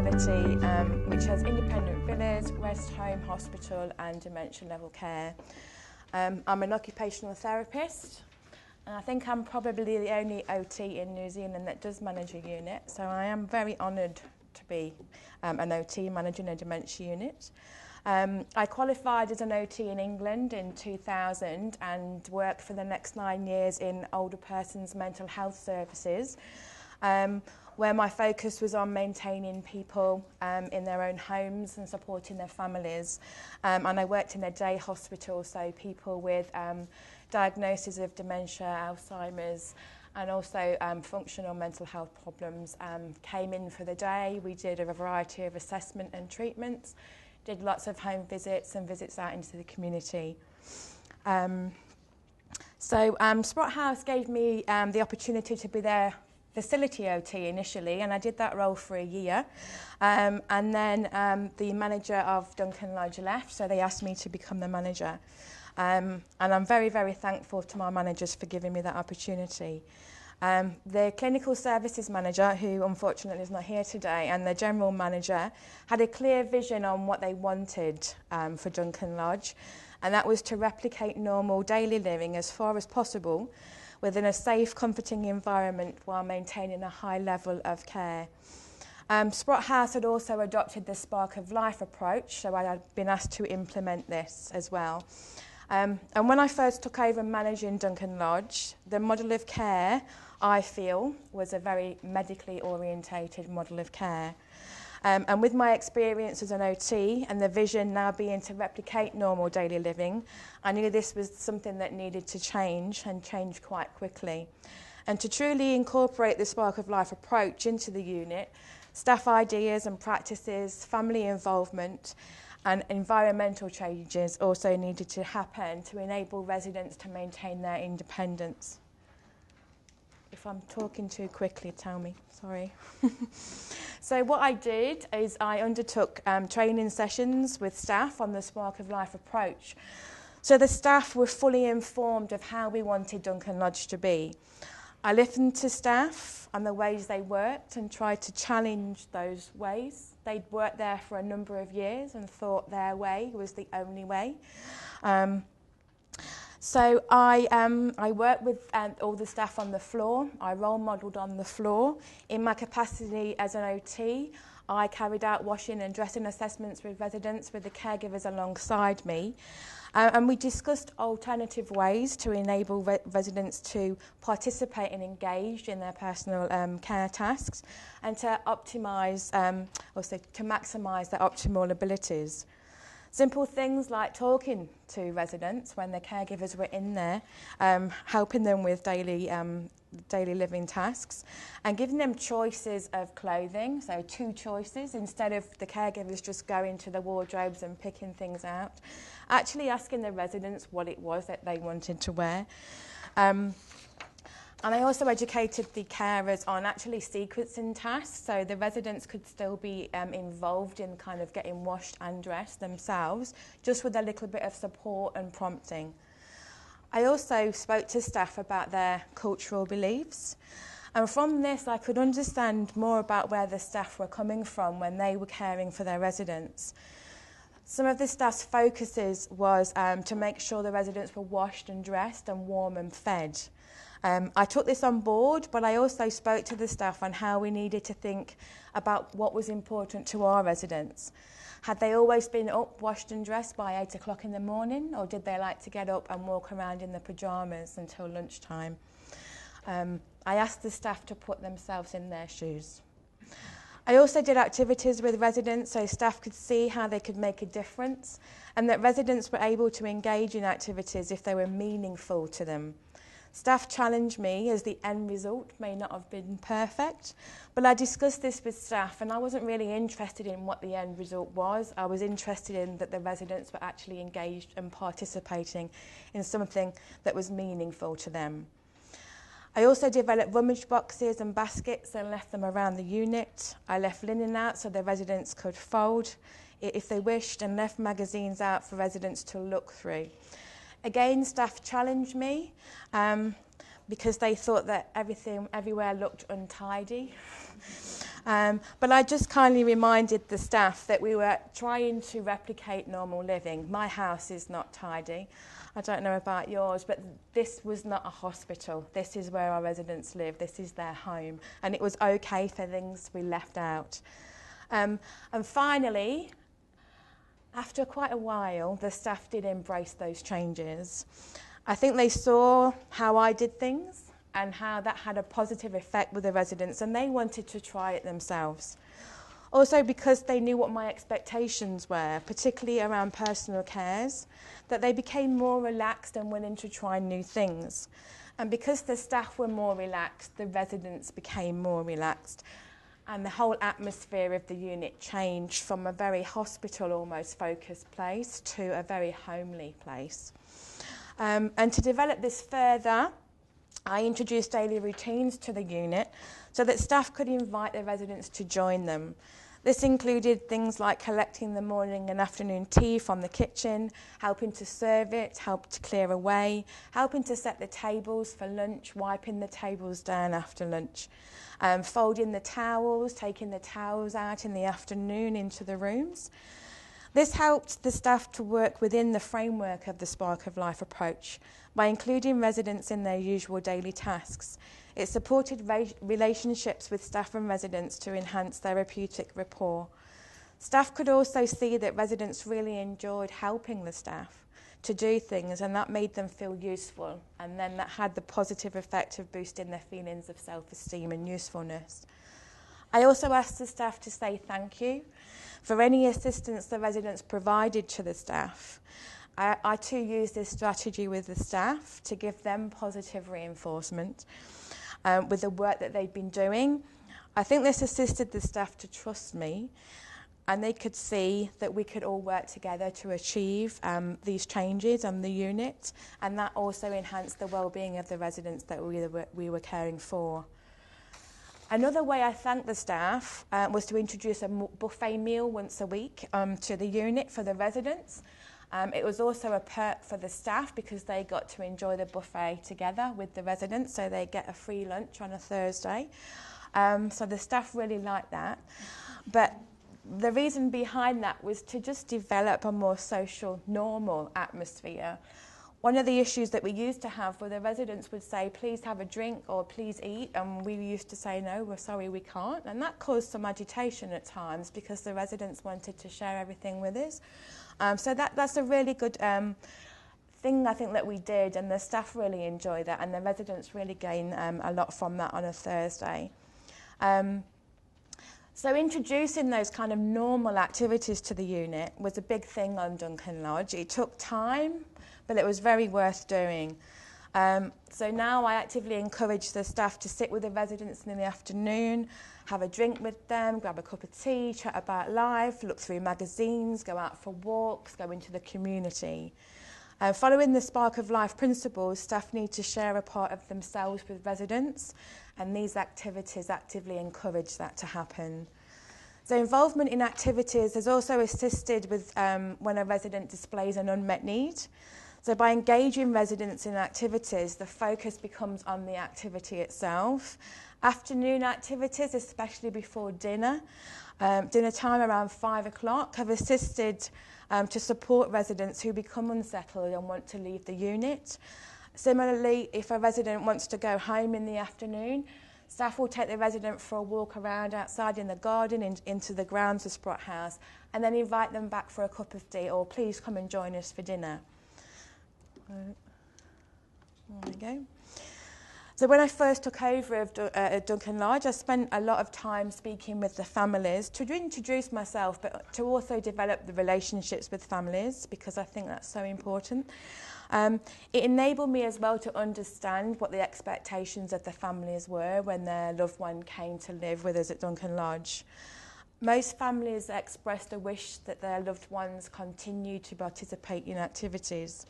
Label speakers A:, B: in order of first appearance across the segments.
A: facility which has independent villas, rest home, hospital and dementia level care. I'm an occupational therapist, and I think I'm probably the only OT in New Zealand that does manage a unit, so I am very honoured to be an OT managing a dementia unit. I qualified as an OT in England in 2000 and worked for the next 9 years in older persons' mental health services, where my focus was on maintaining people in their own homes and supporting their families. And I worked in a day hospital, so people with diagnoses of dementia, Alzheimer's, and also functional mental health problems came in for the day. We did a variety of assessment and treatments, did lots of home visits and visits out into the community. Sprott House gave me the opportunity to be their facility OT initially, and I did that role for a year. And then the manager of Duncan Lodge left, so they asked me to become the manager. And I'm very, very thankful to my managers for giving me that opportunity. The clinical services manager, who unfortunately is not here today, and the general manager had a clear vision on what they wanted for Duncan Lodge, and that was to replicate normal daily living as far as possible within a safe, comforting environment while maintaining a high level of care. Sprott House had also adopted the Spark of Life approach, so I had been asked to implement this as well. And when I first took over managing Duncan Lodge, the model of care, I feel, was a very medically orientated model of care. And with my experience as an OT and the vision now being to replicate normal daily living, I knew this was something that needed to change and change quite quickly. And to truly incorporate the Spark of Life approach into the unit, staff ideas and practices, family involvement, and environmental changes also needed to happen to enable residents to maintain their independence. If I'm talking too quickly, tell me, sorry. So what I did is I undertook training sessions with staff on the Spark of Life approach. So the staff were fully informed of how we wanted Duncan Lodge to be. I listened to staff and the ways they worked and tried to challenge those ways. They'd worked there for a number of years and thought their way was the only way. So I worked with all the staff on the floor. I role modelled on the floor. In my capacity as an OT, I carried out washing and dressing assessments with residents with the caregivers alongside me. And we discussed alternative ways to enable residents to participate and engage in their personal care tasks and to optimise, also to maximise their optimal abilities. Simple things like talking to residents when the caregivers were in there, helping them with daily living tasks, and giving them choices of clothing, so 2 choices, instead of the caregivers just going to the wardrobes and picking things out, actually asking the residents what it was that they wanted to wear. And I also educated the carers on actually sequencing tasks, so the residents could still be involved in kind of getting washed and dressed themselves, just with a little bit of support and prompting. I also spoke to staff about their cultural beliefs, and from this I could understand more about where the staff were coming from when they were caring for their residents. Some of the staff's focuses was to make sure the residents were washed and dressed and warm and fed. I took this on board, but I also spoke to the staff on how we needed to think about what was important to our residents. Had they always been up, washed and dressed by 8 o'clock in the morning, or did they like to get up and walk around in their pyjamas until lunchtime? I asked the staff to put themselves in their shoes. I also did activities with residents so staff could see how they could make a difference and that residents were able to engage in activities if they were meaningful to them. Staff challenged me as the end result may not have been perfect, but I discussed this with staff and I wasn't really interested in what the end result was. I was interested in that the residents were actually engaged and participating in something that was meaningful to them. I also developed rummage boxes and baskets and left them around the unit. I left linen out so the residents could fold it if they wished and left magazines out for residents to look through. Again, staff challenged me because they thought that everywhere looked untidy. But I just kindly reminded the staff that we were trying to replicate normal living. My house is not tidy. I don't know about yours, but this was not a hospital. This is where our residents live. This is their home. And it was okay for things to be left out. And finally, after quite a while, the staff did embrace those changes. I think they saw how I did things and how that had a positive effect with the residents, and they wanted to try it themselves. Also because they knew what my expectations were, particularly around personal cares, that they became more relaxed and willing to try new things. And because the staff were more relaxed, the residents became more relaxed. And the whole atmosphere of the unit changed from a very hospital almost focused place to a very homely place. And to develop this further, I introduced daily routines to the unit so that staff could invite their residents to join them. This included things like collecting the morning and afternoon tea from the kitchen, helping to serve it, help to clear away, helping to set the tables for lunch, wiping the tables down after lunch, folding the towels, taking the towels out in the afternoon into the rooms. This helped the staff to work within the framework of the Spark of Life approach by including residents in their usual daily tasks. It supported relationships with staff and residents to enhance therapeutic rapport. Staff could also see that residents really enjoyed helping the staff to do things, and that made them feel useful, and then that had the positive effect of boosting their feelings of self-esteem and usefulness. I also asked the staff to say thank you for any assistance the residents provided to the staff. I too used this strategy with the staff to give them positive reinforcement with the work that they'd been doing. I think this assisted the staff to trust me, and they could see that we could all work together to achieve these changes on the unit, and that also enhanced the well-being of the residents that we were caring for. Another way I thanked the staff was to introduce a buffet meal once a week to the unit for the residents. It was also a perk for the staff because they got to enjoy the buffet together with the residents, so they get a free lunch on a Thursday. So the staff really liked that. But the reason behind that was to just develop a more social, normal atmosphere. One of the issues that we used to have were the residents would say, please have a drink or please eat, and we used to say, no, we're sorry, we can't. And that caused some agitation at times because the residents wanted to share everything with us. So that's a really good thing I think that we did, and the staff really enjoyed that, and the residents really gained a lot from that on a Thursday. So introducing those kind of normal activities to the unit was a big thing on Duncan Lodge. It took time, but it was very worth doing. So now I actively encourage the staff to sit with the residents in the afternoon, have a drink with them, grab a cup of tea, chat about life, look through magazines, go out for walks, go into the community. Following the Spark of Life principles, staff need to share a part of themselves with residents, and these activities actively encourage that to happen. So involvement in activities has also assisted with when a resident displays an unmet need. So by engaging residents in activities, the focus becomes on the activity itself. Afternoon activities, especially before dinner time around 5 o'clock, have assisted to support residents who become unsettled and want to leave the unit. Similarly, if a resident wants to go home in the afternoon, staff will take the resident for a walk around outside in the garden into the grounds of Sprott House, and then invite them back for a cup of tea, or please come and join us for dinner. There we go. So when I first took over at Duncan Lodge, I spent a lot of time speaking with the families to introduce myself, but to also develop the relationships with families, because I think that's so important. It enabled me as well to understand what the expectations of the families were when their loved one came to live with us at Duncan Lodge. Most families expressed a wish that their loved ones continue to participate in activities.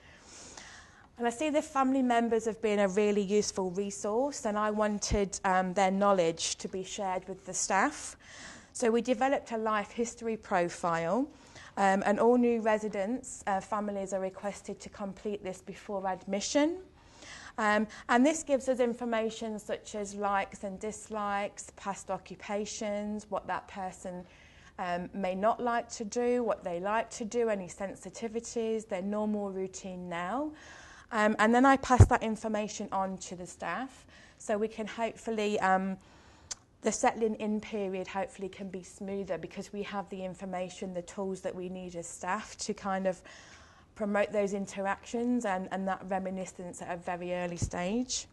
A: And I see the family members have been a really useful resource, and I wanted their knowledge to be shared with the staff. So we developed a life history profile, and all new residents, families are requested to complete this before admission. And this gives us information such as likes and dislikes, past occupations, what that person may not like to do, what they like to do, any sensitivities, their normal routine now. And then I pass that information on to the staff, so we can hopefully, the settling in period hopefully can be smoother, because we have the information, the tools that we need as staff to kind of promote those interactions and that reminiscence at a very early stage.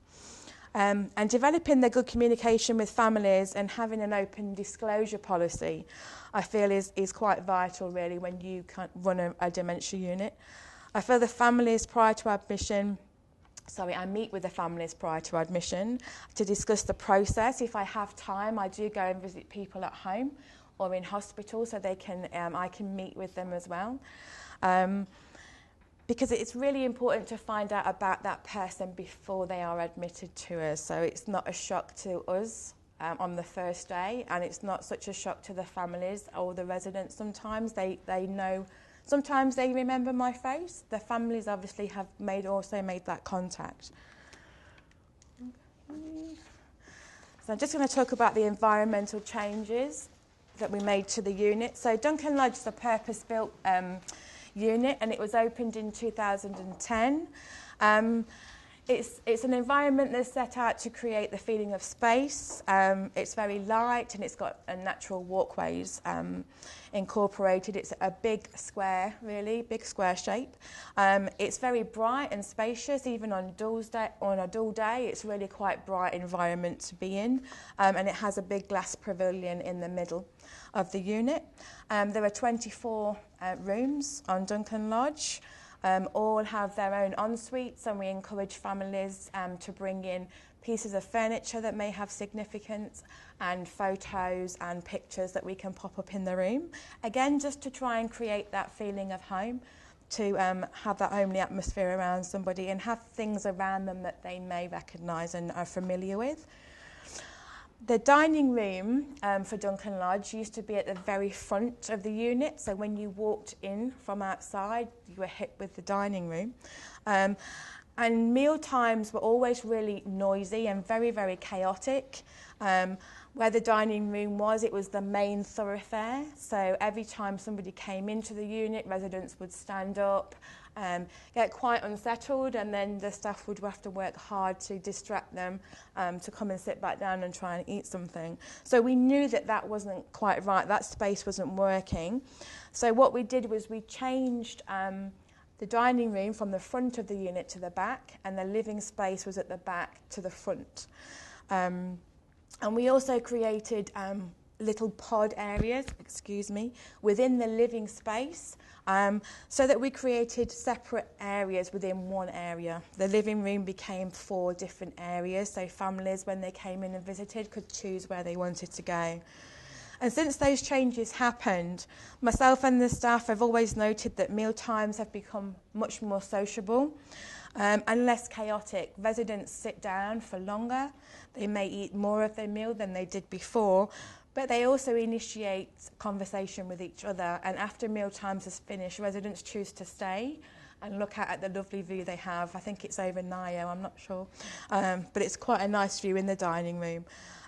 A: And developing the good communication with families and having an open disclosure policy, I feel is quite vital really when you run a dementia unit. I feel the families prior to admission, I meet with the families prior to admission to discuss the process. If I have time, I do go and visit people at home or in hospital, so they can I can meet with them as well. Because it's really important to find out about that person before they are admitted to us, so it's not a shock to us on the first day, and it's not such a shock to the families or the residents. Sometimes they know, sometimes they remember my face. The families obviously have also made that contact. Okay. So I'm just going to talk about the environmental changes that we made to the unit. So Duncan Lodge is a purpose-built unit, and it was opened in 2010. It's an environment that's set out to create the feeling of space. It's very light, and it's got natural walkways incorporated. It's a big square, really, big square shape. It's very bright and spacious, even on a dull day. It's really quite bright environment to be in, and it has a big glass pavilion in the middle of the unit. There are 24 rooms on Duncan Lodge. All have their own en-suites, and we encourage families to bring in pieces of furniture that may have significance, and photos and pictures that we can pop up in the room. Again, just to try and create that feeling of home, to have that homely atmosphere around somebody and have things around them that they may recognise and are familiar with. The dining room for Duncan Lodge used to be at the very front of the unit, so when you walked in from outside, you were hit with the dining room. And meal times were always really noisy and very, very chaotic. Where the dining room was, it was the main thoroughfare, so every time somebody came into the unit, residents would stand up, get quite unsettled, and then the staff would have to work hard to distract them to come and sit back down and try and eat something. So we knew that that wasn't quite right, that space wasn't working. So what we did was we changed the dining room from the front of the unit to the back, and the living space was at the back to the front. And we also created little pod areas, within the living space, so that we created separate areas within one area. The living room became 4 different areas, so families, when they came in and visited, could choose where they wanted to go. And since those changes happened, myself and the staff have always noted that meal times have become much more sociable and less chaotic. Residents sit down for longer. They may eat more of their meal than they did before, but they also initiate conversation with each other. And after meal times is finished, residents choose to stay and look at the lovely view they have. I think it's over Nio, I'm not sure. But it's quite a nice view in the dining room.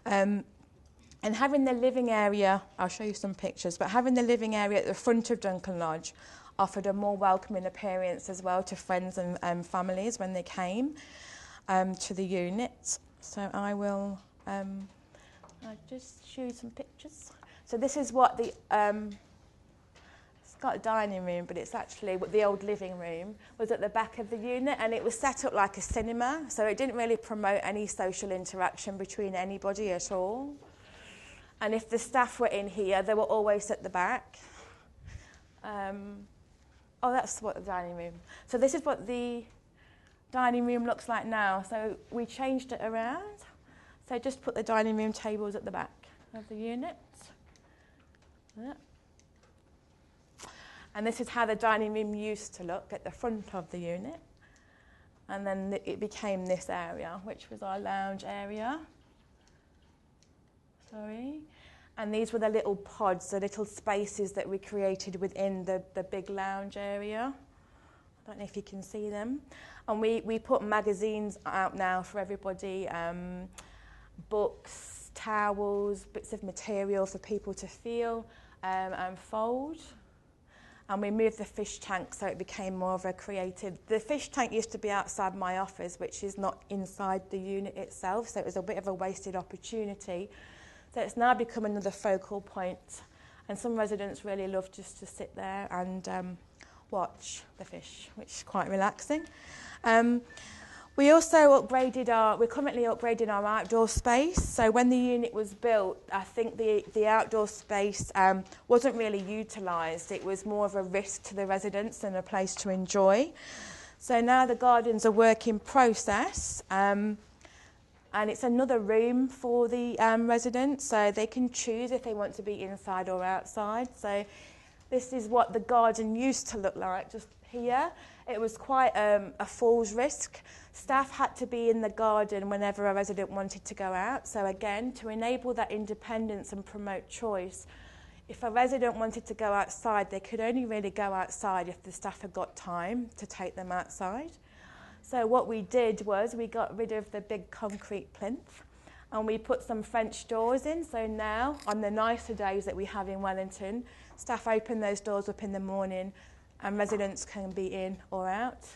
A: And having the living area, I'll show you some pictures, but having the living area at the front of Duncan Lodge offered a more welcoming appearance as well to friends and families when they came to the unit. So I will I'll just show you some pictures. So this is what the, it's got a dining room, but it's actually what the old living room was at the back of the unit, and it was set up like a cinema, so it didn't really promote any social interaction between anybody at all. And if the staff were in here, they were always at the back. Oh, that's what the dining room. So this is what the dining room looks like now. So we changed it around. So just put the dining room tables at the back of the unit. Yeah. And this is how the dining room used to look at the front of the unit. And then it became this area, which was our lounge area. Sorry. And these were the little pods, the little spaces that we created within the big lounge area. I don't know if you can see them. And we put magazines out now for everybody, books, towels, bits of material for people to feel and fold. And we moved the fish tank so it became more of a creative... The fish tank used to be outside my office, which is not inside the unit itself, so it was a bit of a wasted opportunity. So it's now become another focal point. And some residents really love just to sit there and watch the fish, which is quite relaxing. We also we're currently upgrading our outdoor space. So when the unit was built, I think the outdoor space wasn't really utilised. It was more of a risk to the residents than a place to enjoy. So now the garden's a work in process. And it's another room for the residents, so they can choose if they want to be inside or outside. So this is what the garden used to look like, just here. It was quite a falls risk. Staff had to be in the garden whenever a resident wanted to go out. So again, to enable that independence and promote choice, if a resident wanted to go outside, they could only really go outside if the staff had got time to take them outside. So what we did was we got rid of the big concrete plinth and we put some French doors in. So now, on the nicer days that we have in Wellington, staff open those doors up in the morning and residents can be in or out.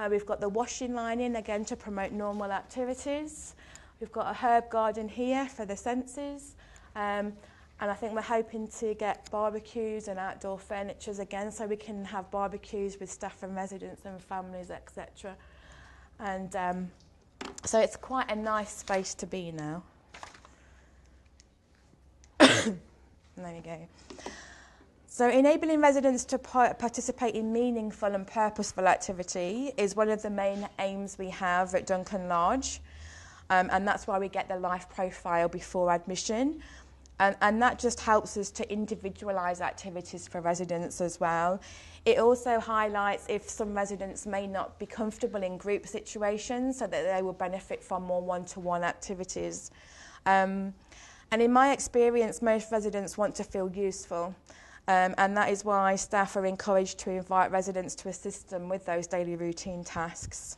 A: We've got the washing line in, again, to promote normal activities. We've got a herb garden here for the senses. And I think we're hoping to get barbecues and outdoor furnitures again so we can have barbecues with staff and residents and families, etc. And so it's quite a nice space to be now. There we go. So enabling residents to participate in meaningful and purposeful activity is one of the main aims we have at Duncan Lodge. And that's why we get the life profile before admission. And that just helps us to individualise activities for residents as well. It also highlights if some residents may not be comfortable in group situations so that they will benefit from more one-to-one activities. And in my experience, most residents want to feel useful. And that is why staff are encouraged to invite residents to assist them with those daily routine tasks.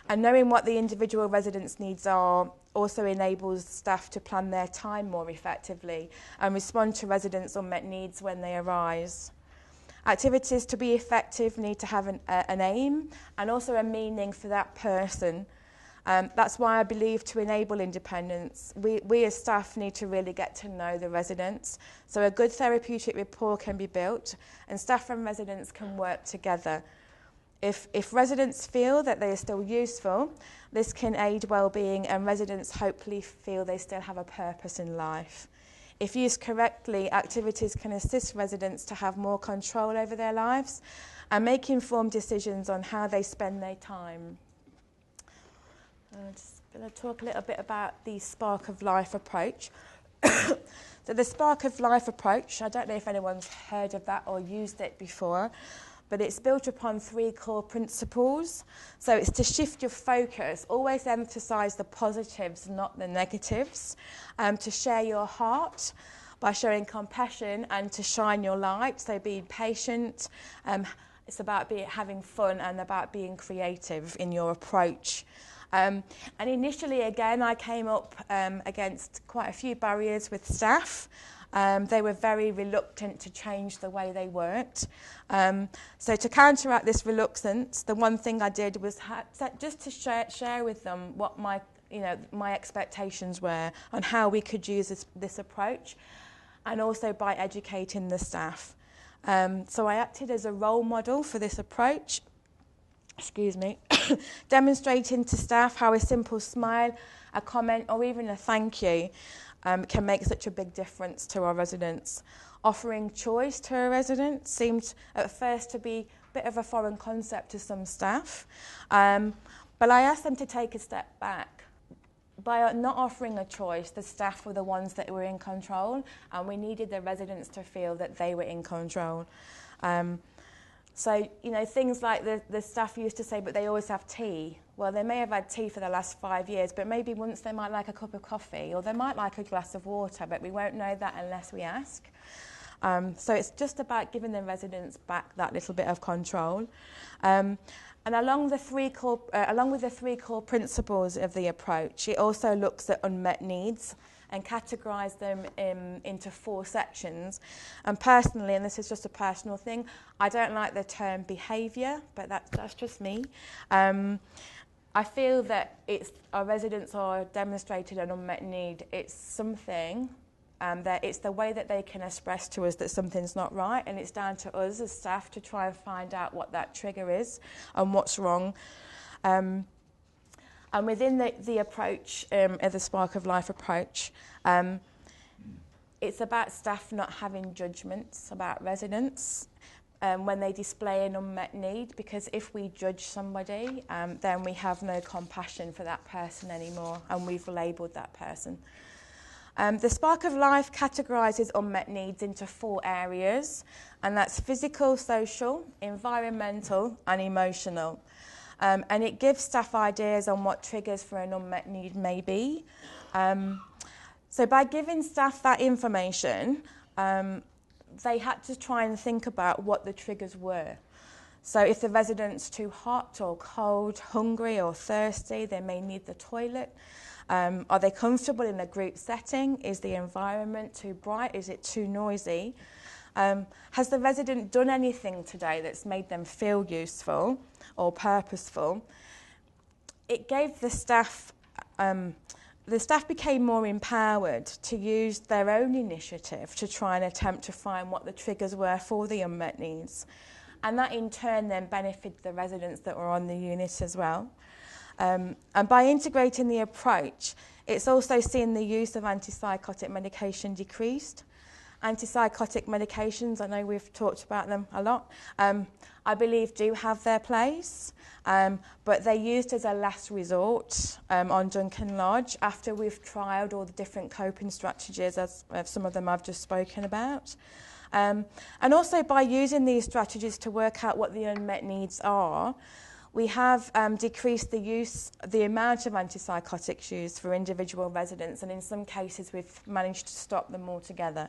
A: And knowing what the individual residents' needs are also enables staff to plan their time more effectively and respond to residents' unmet needs when they arise. Activities to be effective need to have an aim and also a meaning for that person. That's why I believe to enable independence, we as staff need to really get to know the residents. So a good therapeutic rapport can be built and staff and residents can work together. If residents feel that they are still useful, this can aid well-being and residents hopefully feel they still have a purpose in life. If used correctly, activities can assist residents to have more control over their lives and make informed decisions on how they spend their time. I'm just going to talk a little bit about the Spark of Life approach. So the Spark of Life approach, I don't know if anyone's heard of that or used it before, but it's built upon 3 core principles. So it's to shift your focus, always emphasise the positives, not the negatives, to share your heart by showing compassion and to shine your light, so being patient. It's about having fun and about being creative in your approach. And initially, again, I came up against quite a few barriers with staff. They were very reluctant to change the way they worked. So to counteract this reluctance, the one thing I did was just to share with them what my expectations were on how we could use this approach, and also by educating the staff. So I acted as a role model for this approach. Demonstrating to staff how a simple smile, a comment, or even a thank you can make such a big difference to our residents. Offering choice to a resident seemed at first to be a bit of a foreign concept to some staff, but I asked them to take a step back. By not offering a choice, the staff were the ones that were in control, and we needed the residents to feel that they were in control. So, things like the staff used to say, but they always have tea. Well, they may have had tea for the last 5 years, but maybe once they might like a cup of coffee, or they might like a glass of water, but we won't know that unless we ask. So it's just about giving the residents back that little bit of control. And along with the three core principles of the approach, it also looks at unmet needs and categorise them into 4 sections. And personally, and this is just a personal thing, I don't like the term behaviour, but that's just me. I feel that our residents are demonstrated an unmet need. It's something that it's the way that they can express to us that something's not right, and it's down to us as staff to try and find out what that trigger is and what's wrong. And within the approach, of the Spark of Life approach, it's about staff not having judgments about residents when they display an unmet need, because if we judge somebody, then we have no compassion for that person anymore, and we've labelled that person. The Spark of Life categorises unmet needs into 4 areas, and that's physical, social, environmental and emotional. And it gives staff ideas on what triggers for an unmet need may be. So by giving staff that information, they had to try and think about what the triggers were. So if the resident's too hot or cold, hungry or thirsty, they may need the toilet. Are they comfortable in a group setting? Is the environment too bright? Is it too noisy? Has the resident done anything today that's made them feel useful or purposeful? It gave the staff became more empowered to use their own initiative to try and attempt to find what the triggers were for the unmet needs. And that in turn then benefited the residents that were on the unit as well. And by integrating the approach, it's also seen the use of antipsychotic medication decreased. Antipsychotic medications, I know we've talked about them a lot, I believe do have their place, but they're used as a last resort on Duncan Lodge after we've trialled all the different coping strategies, as some of them I've just spoken about. And also by using these strategies to work out what the unmet needs are, we have decreased the amount of antipsychotics used for individual residents, and in some cases we've managed to stop them altogether.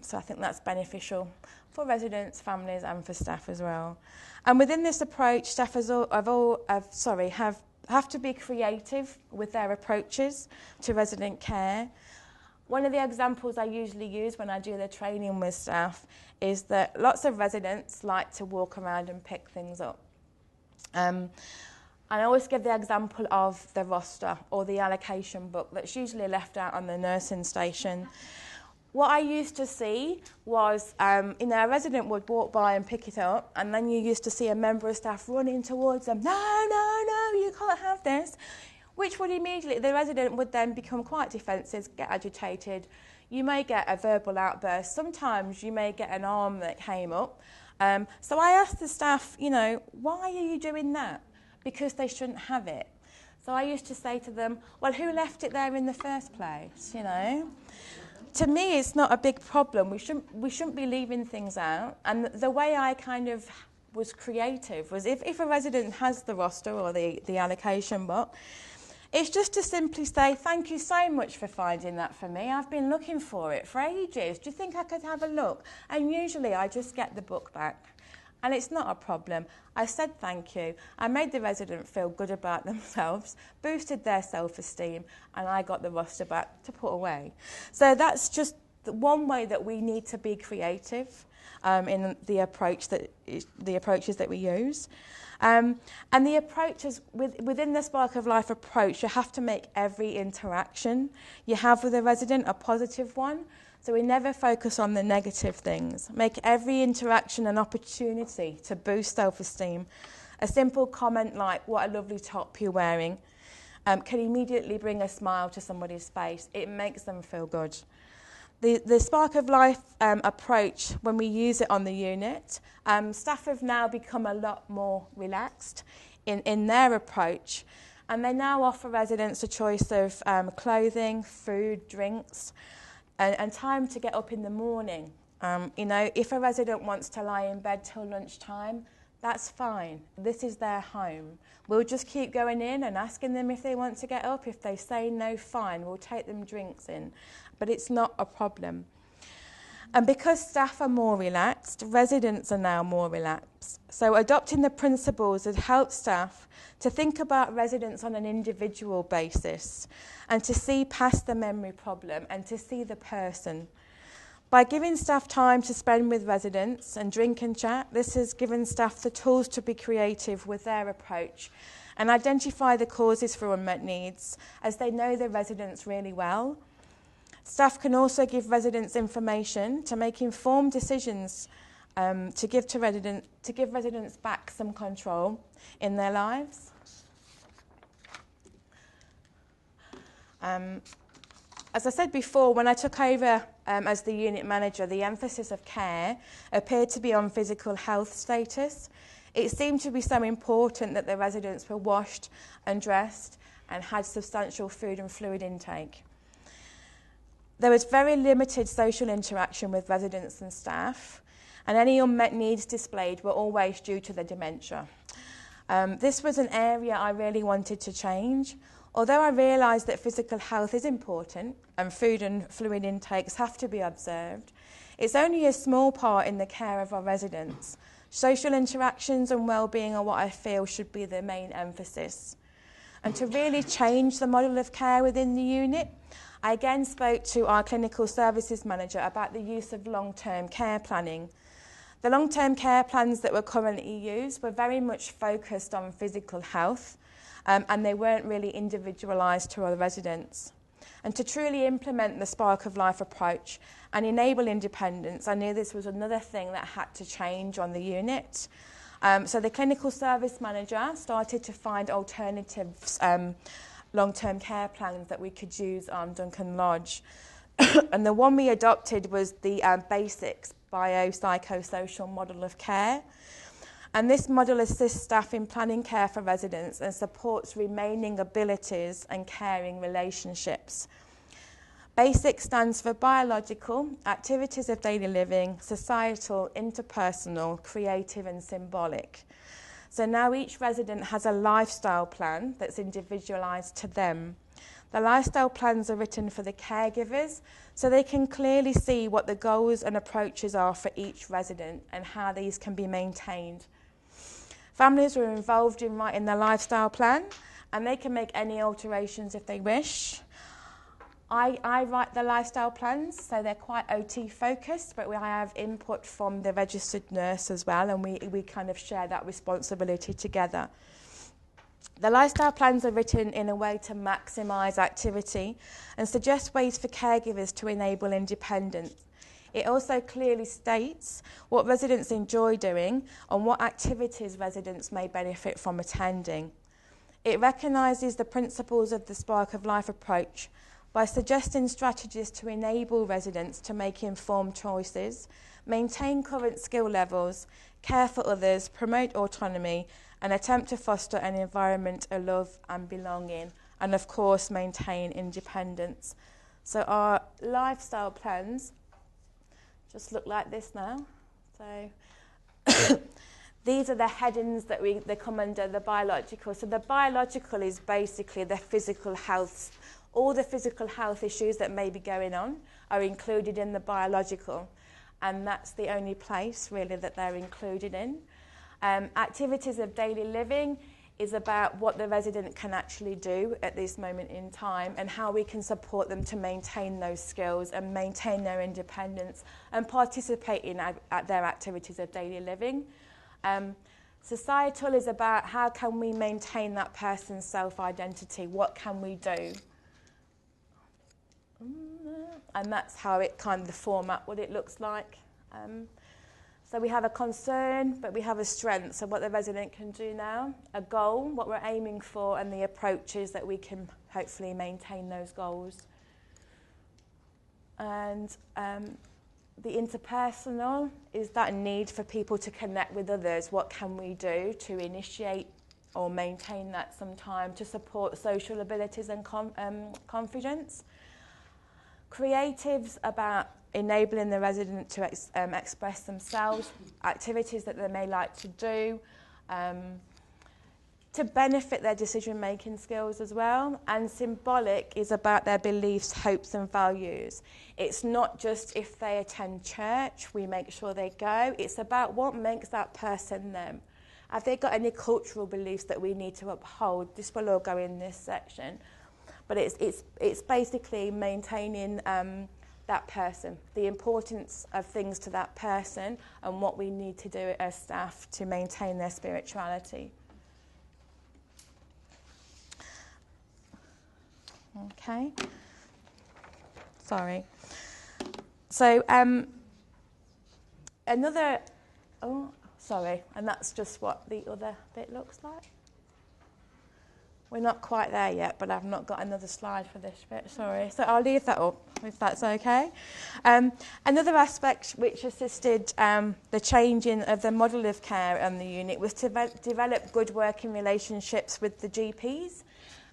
A: So I think that's beneficial for residents, families and for staff as well. And within this approach, staff have to be creative with their approaches to resident care. One of the examples I usually use when I do the training with staff is that lots of residents like to walk around and pick things up. And I always give the example of the roster or the allocation book that's usually left out on the nursing station. What I used to see was, a resident would walk by and pick it up, and then you used to see a member of staff running towards them, no, you can't have this, which would immediately, the resident would then become quite defensive, get agitated. You may get a verbal outburst. Sometimes you may get an arm that came up. So I asked the staff, why are you doing that? Because they shouldn't have it. So I used to say to them, well, who left it there in the first place, To me, it's not a big problem. We shouldn't be leaving things out. And the way I kind of was creative was if a resident has the roster or the allocation book, it's just to simply say, thank you so much for finding that for me. I've been looking for it for ages. Do you think I could have a look? And usually I just get the book back. And it's not a problem. I said thank you. I made the resident feel good about themselves, boosted their self-esteem, and I got the roster back to put away. So that's just one way that we need to be creative in the approaches that we use. And the approaches within the Spark of Life approach, you have to make every interaction you have with a resident a positive one. So we never focus on the negative things. Make every interaction an opportunity to boost self-esteem. A simple comment like, what a lovely top you're wearing, can immediately bring a smile to somebody's face. It makes them feel good. The Spark of Life approach, when we use it on the unit, staff have now become a lot more relaxed in their approach. And they now offer residents a choice of clothing, food, drinks, and time to get up in the morning. If a resident wants to lie in bed till lunchtime, that's fine. This is their home. We'll just keep going in and asking them if they want to get up. If they say no, fine, we'll take them drinks in. But it's not a problem. And because staff are more relaxed, residents are now more relaxed. So adopting the principles has helped staff to think about residents on an individual basis and to see past the memory problem and to see the person. By giving staff time to spend with residents and drink and chat, this has given staff the tools to be creative with their approach and identify the causes for unmet needs as they know the residents really well. Staff can also give residents information to make informed decisions to give residents back some control in their lives. As I said before, when I took over as the unit manager, the emphasis of care appeared to be on physical health status. It seemed to be so important that the residents were washed and dressed and had substantial food and fluid intake. There was very limited social interaction with residents and staff, and any unmet needs displayed were always due to the dementia. This was an area I really wanted to change. Although I realised that physical health is important and food and fluid intakes have to be observed, it's only a small part in the care of our residents. Social interactions and well-being are what I feel should be the main emphasis. And to really change the model of care within the unit, I again spoke to our clinical services manager about the use of long-term care planning. The long-term care plans that were currently used were very much focused on physical health, and they weren't really individualised to our residents. And to truly implement the Spark of Life approach and enable independence, I knew this was another thing that had to change on the unit. So the clinical service manager started to find alternatives, long-term care plans that we could use on Duncan Lodge. And the one we adopted was the basics biopsychosocial model of care. And this model assists staff in planning care for residents and supports remaining abilities and caring relationships. BASIC stands for biological, activities of daily living, societal, interpersonal, creative and symbolic. So now each resident has a lifestyle plan that's individualised to them. The lifestyle plans are written for the caregivers so they can clearly see what the goals and approaches are for each resident and how these can be maintained. Families are involved in writing their lifestyle plan and they can make any alterations if they wish. I write the lifestyle plans, so they're quite OT focused, but I have input from the registered nurse as well, and we kind of share that responsibility together. The lifestyle plans are written in a way to maximise activity and suggest ways for caregivers to enable independence. It also clearly states what residents enjoy doing and what activities residents may benefit from attending. It recognises the principles of the Spark of Life approach by suggesting strategies to enable residents to make informed choices, maintain current skill levels, care for others, promote autonomy, and attempt to foster an environment of love and belonging, and of course maintain independence. So our lifestyle plans just look like this now. So these are the headings that they come under the biological. So the biological is basically the physical health. All the physical health issues that may be going on are included in the biological, and that's the only place really that they're included in. Activities of daily living is about what the resident can actually do at this moment in time and how we can support them to maintain those skills and maintain their independence and participate in their activities of daily living. Societal is about how can we maintain that person's self-identity, what can we do? And that's how it kind of the format, what it looks like. So we have a concern, but we have a strength, so what the resident can do now, a goal, what we're aiming for, and the approaches that we can hopefully maintain those goals. And the interpersonal is that need for people to connect with others. What can we do to initiate or maintain that sometime to support social abilities and confidence? Creatives about enabling the resident to express themselves, activities that they may like to do, to benefit their decision-making skills as well. And symbolic is about their beliefs, hopes and values. It's not just if they attend church, we make sure they go. It's about what makes that person them. Have they got any cultural beliefs that we need to uphold? This will all go in this section. But it's basically maintaining that person, the importance of things to that person and what we need to do as staff to maintain their spirituality. Okay. Sorry. So another, oh, sorry, and that's just what the other bit looks like. We're not quite there yet, but I've not got another slide for this bit, sorry. So I'll leave that up, if that's okay. Another aspect which assisted the changing of the model of care on the unit was to develop good working relationships with the GPs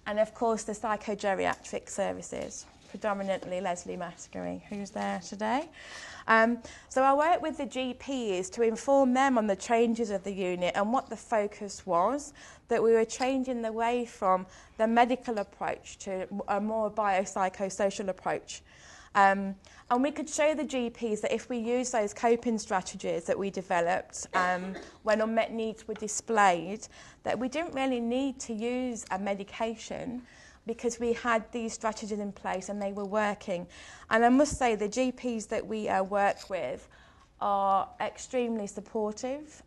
A: and, of course, the psychogeriatric services, predominantly Lesley Maskery, who's there today. So our work with the GPs to inform them on the changes of the unit and what the focus was, that we were changing the way from the medical approach to a more biopsychosocial approach. And we could show the GPs that if we use those coping strategies that we developed when unmet needs were displayed, that we didn't really need to use a medication because we had these strategies in place and they were working. And I must say the GPs that we work with are extremely supportive.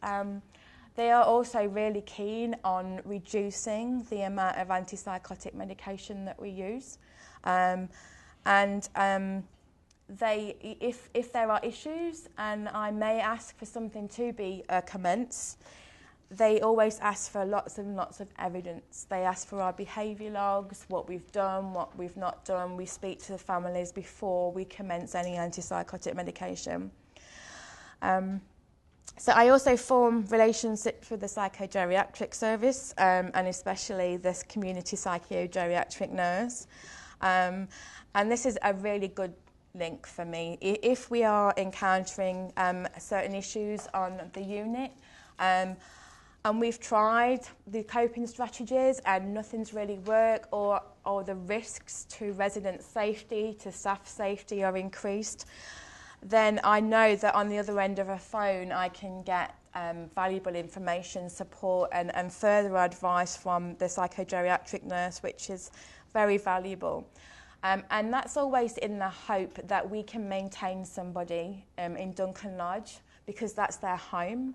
A: They are also really keen on reducing the amount of antipsychotic medication that we use. They, if there are issues and I may ask for something to be commenced, they always ask for lots and lots of evidence. They ask for our behaviour logs, what we've done, what we've not done. We speak to the families before we commence any antipsychotic medication. So I also form relationships with the psychogeriatric service and especially this community psychogeriatric nurse. And this is a really good link for me. If we are encountering certain issues on the unit, and we've tried the coping strategies and nothing's really worked, or the risks to resident safety, to staff safety are increased, then I know that on the other end of a phone I can get valuable information, support and further advice from the psychogeriatric nurse, which is very valuable. And that's always in the hope that we can maintain somebody in Duncan Lodge, because that's their home.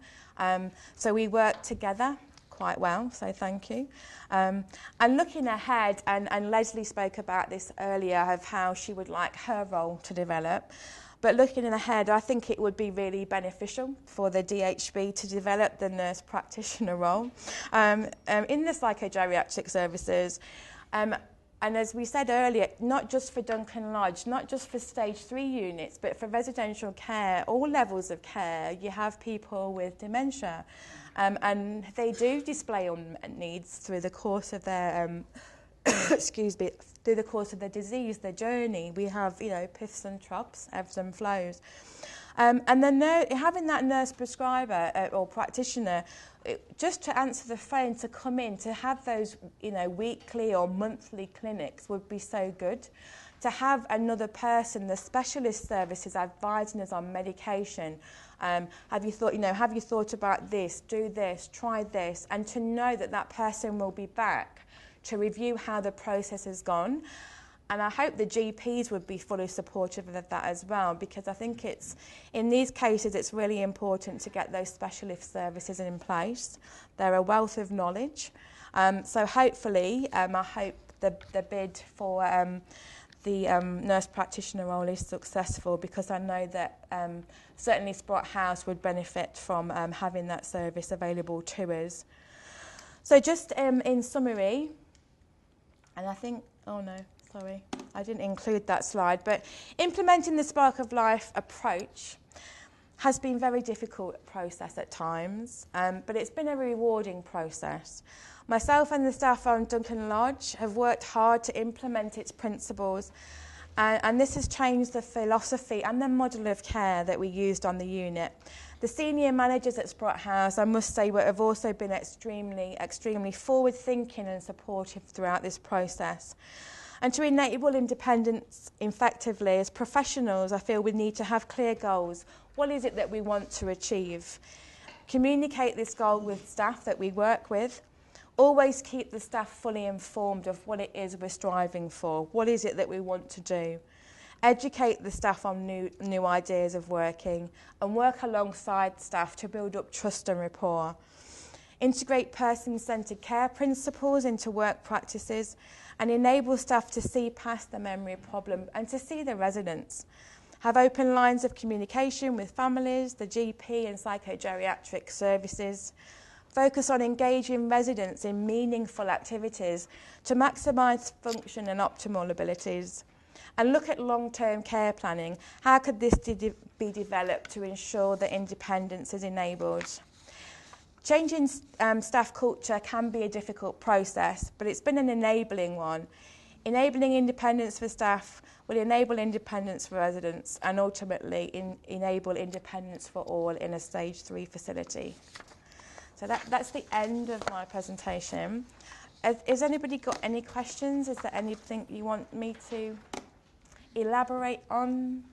A: So we work together quite well, so thank you. And looking ahead, and Lesley spoke about this earlier, of how she would like her role to develop. But looking ahead, I think it would be really beneficial for the DHB to develop the nurse practitioner role in the psychogeriatric services. And as we said earlier, not just for Duncan Lodge, not just for stage 3 units, but for residential care, all levels of care, you have people with dementia. And they do display unmet needs through the course of their, through the course of their disease, their journey. We have, piths and troughs, ebbs and flows. And then having that nurse prescriber or practitioner, just to answer the phone, to come in, to have those, weekly or monthly clinics would be so good. To have another person, the specialist services advising us on medication. Have you thought about this? Do this, try this, and to know that that person will be back to review how the process has gone. And I hope the GPs would be fully supportive of that as well, because I think in these cases it's really important to get those specialist services in place. They're a wealth of knowledge. So hopefully, I hope the bid for the nurse practitioner role is successful, because I know that certainly Sprott House would benefit from having that service available to us. So just in summary, and I think, sorry, I didn't include that slide, but implementing the Spark of Life approach has been a very difficult process at times, but it's been a rewarding process. Myself and the staff on Duncan Lodge have worked hard to implement its principles, and this has changed the philosophy and the model of care that we used on the unit. The senior managers at Sprott House, I must say, have also been extremely forward-thinking and supportive throughout this process. And to enable independence effectively, as professionals, I feel we need to have clear goals. What is it that we want to achieve? Communicate this goal with staff that we work with. Always keep the staff fully informed of what it is we're striving for. What is it that we want to do? Educate the staff on new ideas of working and work alongside staff to build up trust and rapport. Integrate person-centred care principles into work practices and enable staff to see past the memory problem and to see the residents. Have open lines of communication with families, the GP and psychogeriatric services. Focus on engaging residents in meaningful activities to maximise function and optimal abilities. And look at long-term care planning. How could this be developed to ensure that independence is enabled? Changing staff culture can be a difficult process, but it's been an enabling one. Enabling independence for staff will enable independence for residents and ultimately enable independence for all in a stage 3 facility. So that's the end of my presentation. Has anybody got any questions? Is there anything you want me to elaborate on?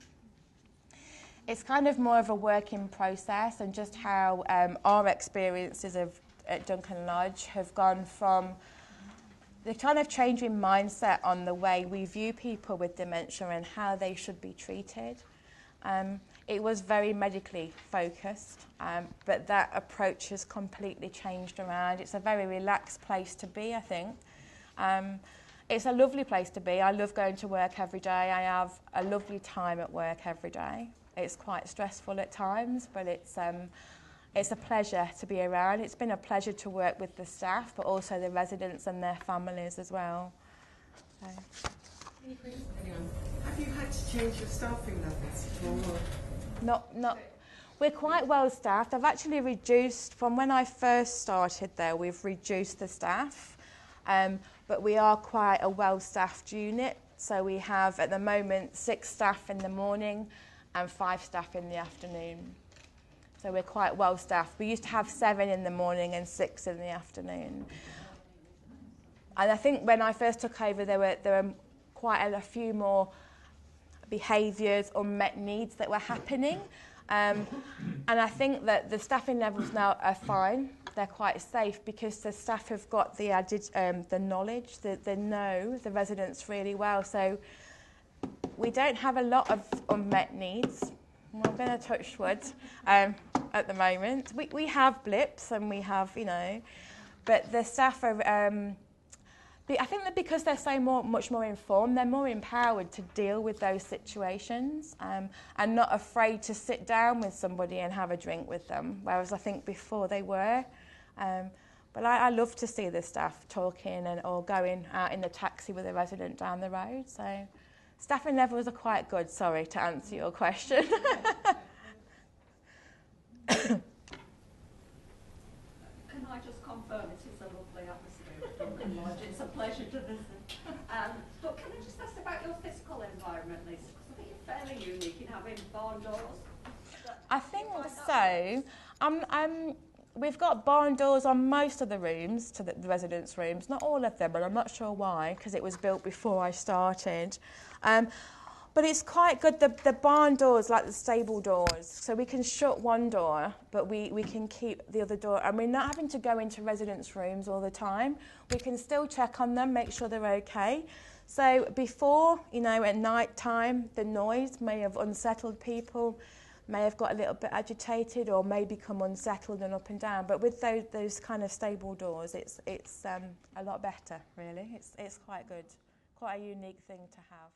A: It's kind of more of a working process and just how our experiences at Duncan Lodge have gone from the kind of changing mindset on the way we view people with dementia and how they should be treated. It was very medically focused, but that approach has completely changed around. It's a very relaxed place to be, I think. It's a lovely place to be. I love going to work every day. I have a lovely time at work every day. It's quite stressful at times, but it's a pleasure to be around. It's been a pleasure to work with the staff, but also the residents and their families as well. So.
B: Have you had to change your staffing levels?
A: Not. We're quite well staffed. I've actually reduced, from when I first started there, we've reduced the staff. But we are quite a well-staffed unit. So we have, at the moment, 6 staff in the morning and 5 staff in the afternoon. So we're quite well-staffed. We used to have 7 in the morning and 6 in the afternoon. And I think when I first took over, there were quite a few more behaviours, unmet needs that were happening. And I think that the staffing levels now are fine. They're quite safe because the staff have got the added the knowledge, they know the residents really well. So we don't have a lot of unmet needs. I'm going to touch wood at the moment. We have blips and we have, but the staff are... I think that because they're so much more informed, they're more empowered to deal with those situations and not afraid to sit down with somebody and have a drink with them, whereas I think before they were. But I love to see the staff talking or going out in the taxi with a resident down the road. So staffing levels are quite good, sorry, to answer your question.
C: Can I just confirm it is a lovely atmosphere at Duncan Lodge? It's a pleasure to visit. But can I just ask about your physical environment, Lisa? Because I think you're fairly unique in having barn doors.
A: I think so. We've got barn doors on most of the rooms, to the residents' rooms. Not all of them, but I'm not sure why, because it was built before I started. But it's quite good. The barn doors, like the stable doors, so we can shut one door, but we can keep the other door. And we're not having to go into residents' rooms all the time. We can still check on them, make sure they're okay. So before, at night time, the noise may have unsettled people, may have got a little bit agitated or may become unsettled and up and down. But with those kind of stable doors, it's a lot better, really. It's quite good, quite a unique thing to have.